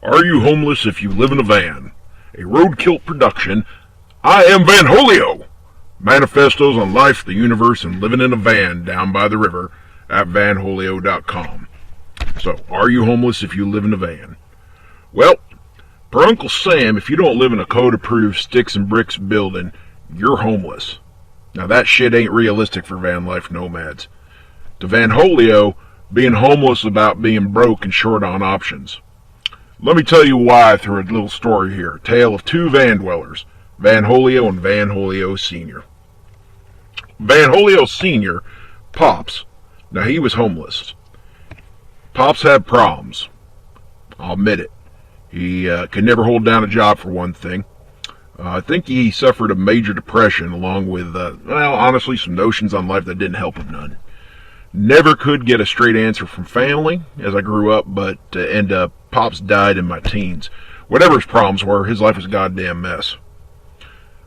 Are you homeless if you live in a van? A roadkill production. I am Vanholio. Manifestos on life, the universe, and living in a van down by the river at vanholio.com. So, are you homeless if you live in a van? Well, per Uncle Sam, if you don't live in a code-approved sticks and bricks building, you're homeless. Now that shit ain't realistic for van life nomads. To Vanholio, being homeless is about being broke and short on options. Let me tell you why through a little story here. A tale of two van dwellers, Vanholio and Vanholio Sr. Vanholio Sr., Pops, now he was homeless. Pops had problems. I'll admit it. He could never hold down a job for one thing. I think he suffered a major depression along with, honestly, some notions on life that didn't help him none. Never could get a straight answer from family as I grew up, but Pops died in my teens. Whatever his problems were, his life was a goddamn mess.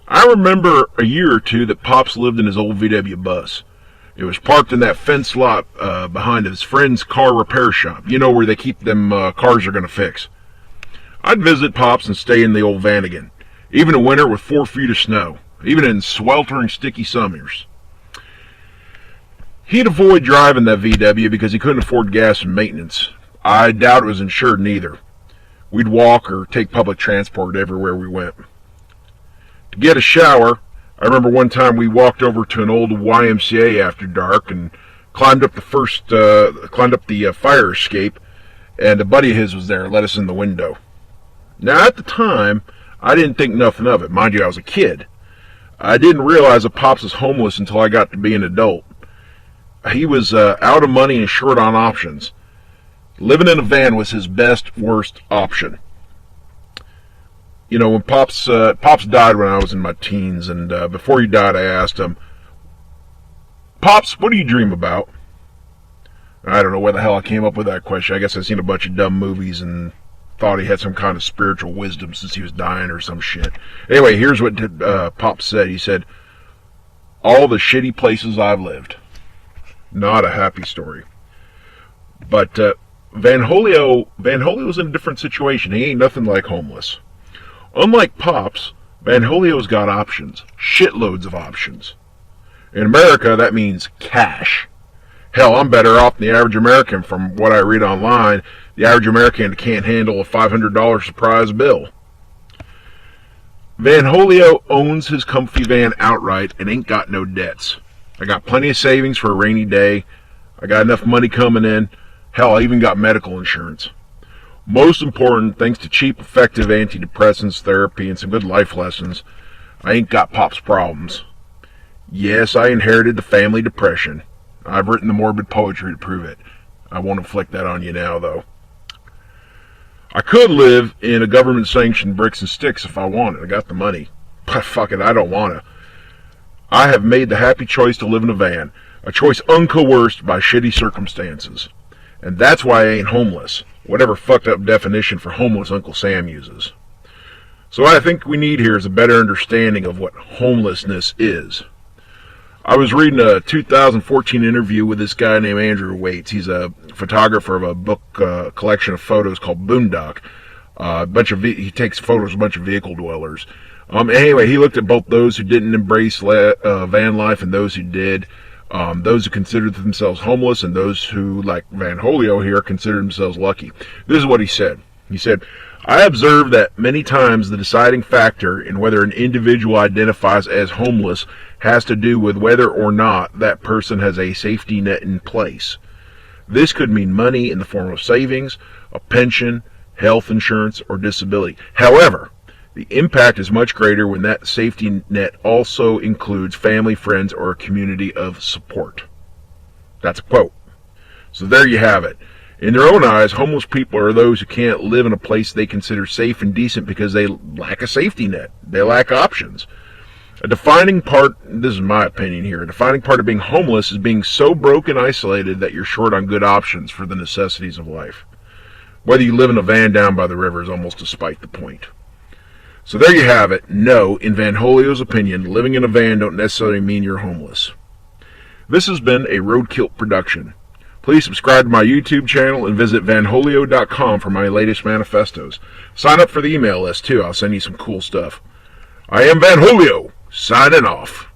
I remember a year or two that Pops lived in his old VW bus. It was parked in that fenced lot behind his friend's car repair shop. You know, where they keep them cars they're going to fix. I'd visit Pops and stay in the old van again, even in winter with 4 feet of snow, even in sweltering sticky summers. He'd avoid driving that VW because he couldn't afford gas and maintenance. I doubt it was insured neither. We'd walk or take public transport everywhere we went. To get a shower, I remember one time we walked over to an old YMCA after dark and climbed up the fire escape, and a buddy of his was there, let us in the window. Now at the time, I didn't think nothing of it. Mind you, I was a kid. I didn't realize that Pops was homeless until I got to be an adult. He was out of money and short on options. Living in a van was his best, worst option. You know, when Pops died when I was in my teens, and before he died, I asked him, "Pops, what do you dream about?" I don't know where the hell I came up with that question. I guess I've seen a bunch of dumb movies and thought he had some kind of spiritual wisdom since he was dying or some shit. Anyway, here's what Pops said. He said, "All the shitty places I've lived." Not a happy story. But Vanholio's in a different situation. He ain't nothing like homeless. Unlike Pops, Vanholio's got options. Shitloads of options. In America, that means cash. Hell, I'm better off than the average American from what I read online. The average American can't handle a $500 surprise bill. Vanholio owns his comfy van outright and ain't got no debts. I got plenty of savings for a rainy day. I got enough money coming in. Hell, I even got medical insurance. Most important, thanks to cheap, effective antidepressants, therapy, and some good life lessons, I ain't got Pop's problems. Yes, I inherited the family depression. I've written the morbid poetry to prove it. I won't inflict that on you now, though. I could live in a government-sanctioned bricks and sticks if I wanted. I got the money. But fuck it, I don't want to. I have made the happy choice to live in a van, a choice uncoerced by shitty circumstances. And that's why I ain't homeless, whatever fucked up definition for homeless Uncle Sam uses. So what I think we need here is a better understanding of what homelessness is. I was reading a 2014 interview with this guy named Andrew Waits. He's a photographer of a book collection of photos called Boondock. He takes photos of a bunch of vehicle dwellers. Anyway, he looked at both those who didn't embrace van life and those who did, those who considered themselves homeless and those who, like Vanholio here, considered themselves lucky. This is what he said. He said, "I observe that many times the deciding factor in whether an individual identifies as homeless has to do with whether or not that person has a safety net in place. This could mean money in the form of savings, a pension, health insurance, or disability. However, the impact is much greater when that safety net also includes family, friends, or a community of support." That's a quote. So there you have it. In their own eyes, homeless people are those who can't live in a place they consider safe and decent because they lack a safety net. They lack options. A defining part, this is my opinion here, a defining part of being homeless is being so broke and isolated that you're short on good options for the necessities of life. Whether you live in a van down by the river is almost despite the point. So there you have it. No, in Vanholio's opinion, living in a van don't necessarily mean you're homeless. This has been a Roadkill production. Please subscribe to my YouTube channel and visit vanholio.com for my latest manifestos. Sign up for the email list too. I'll send you some cool stuff. I am Vanholio, signing off.